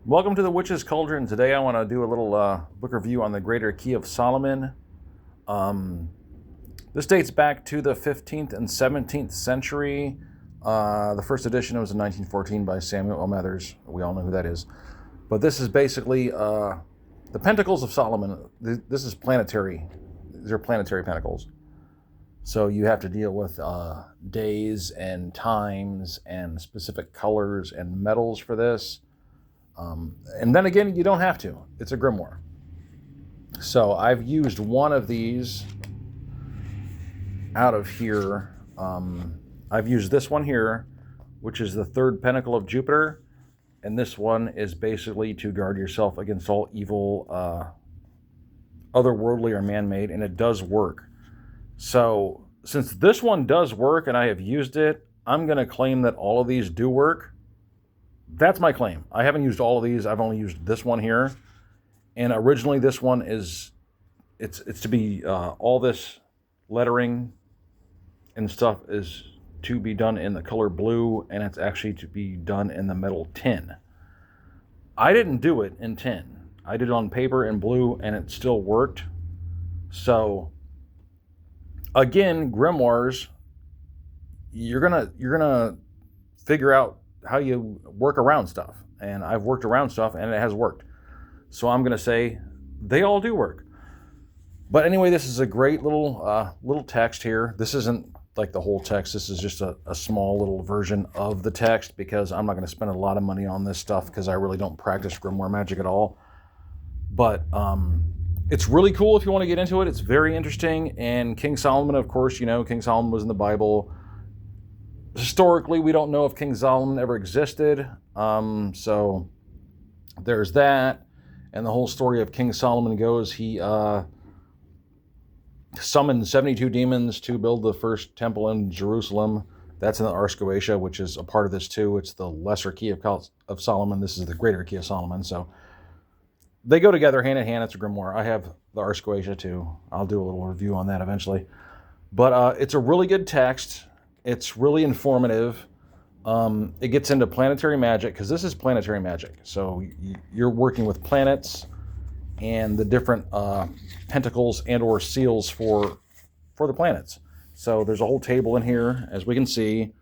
Welcome to the Witch's Cauldron. Today I want to do a little book review on the Greater Key of Solomon. This dates back to the 15th and 17th century. The first edition was in 1914 by Samuel L. Mathers. We all know who that is. But this is basically the Pentacles of Solomon. This is planetary. These are planetary pentacles. So you have to deal with days and times and specific colors and metals for this. And then again, you don't have to. It's a grimoire. So I've used one of these out of here. I've used this one here, which is the third pentacle of Jupiter. And this one is basically to guard yourself against all evil, otherworldly or man-made, and it does work. So since this one does work and I have used it, I'm going to claim that all of these do work. That's my claim. I haven't used all of these. I've only used this one here. And originally this one is, it's to be, all this lettering and stuff is to be done in the color blue, and it's actually to be done in the metal tin. I didn't do it in tin. I did it on paper in blue, and it still worked. So, again, grimoires, you're gonna figure out how you work around stuff. And I've worked around stuff and it has worked. So I'm going to say they all do work. But anyway, this is a great little text here. This isn't like the whole text. This is just a small little version of the text because I'm not going to spend a lot of money on this stuff because I really don't practice grimoire magic at all. But it's really cool if you want to get into it. It's very interesting. And King Solomon, of course, you know, King Solomon was in the Bible. Historically, we don't know if King Solomon ever existed, so there's that. And the whole story of King Solomon goes, he summoned 72 demons to build the first temple in Jerusalem. That's in the Ars Goetia, which is a part of this too. It's the lesser key of Solomon. This is the greater key of Solomon. So they go together hand in hand. It's a grimoire. I have the Ars Goetia too. I'll do a little review on that eventually. But it's a really good text. It's really informative. It gets into planetary magic, because this is planetary magic. So you're working with planets and the different pentacles and or seals for the planets. So there's a whole table in here, as we can see.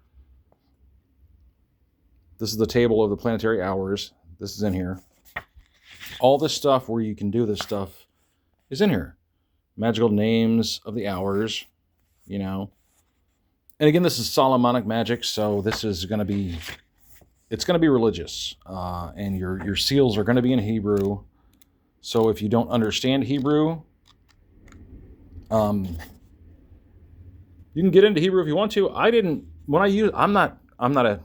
This is the table of the planetary hours. This is in here. All this stuff where you can do this stuff is in here. Magical names of the hours, you know. And again, this is Solomonic magic, so this is going to be, it's going to be religious. And your seals are going to be in Hebrew. So if you don't understand Hebrew, you can get into Hebrew if you want to. I'm not a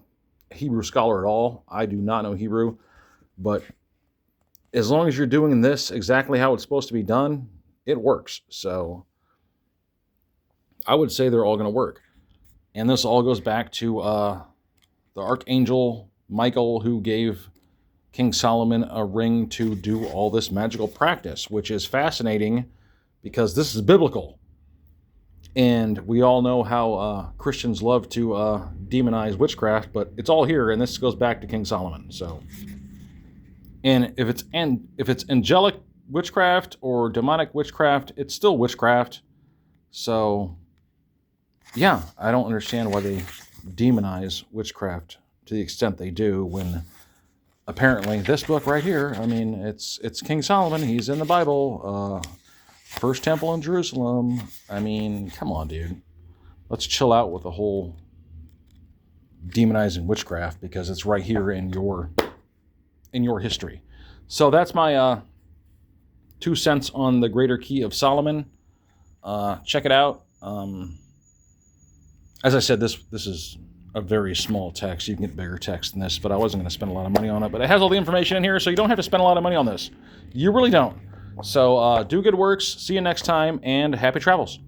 Hebrew scholar at all. I do not know Hebrew. But as long as you're doing this exactly how it's supposed to be done, it works. So I would say they're all going to work. And this all goes back to the Archangel Michael, who gave King Solomon a ring to do all this magical practice, which is fascinating because this is biblical. And we all know how Christians love to demonize witchcraft, but it's all here, and this goes back to King Solomon. So, and if it's angelic witchcraft or demonic witchcraft, it's still witchcraft. So yeah, I don't understand why they demonize witchcraft to the extent they do when apparently this book right here, I mean, it's King Solomon. He's in the Bible. First temple in Jerusalem. I mean, come on, dude. Let's chill out with the whole demonizing witchcraft because it's right here in your history. So that's my 2 cents on the Greater Key of Solomon. Check it out. As I said, this is a very small text. You can get bigger text than this, but I wasn't going to spend a lot of money on it. But it has all the information in here, so you don't have to spend a lot of money on this. You really don't. So do good works. See you next time, and happy travels.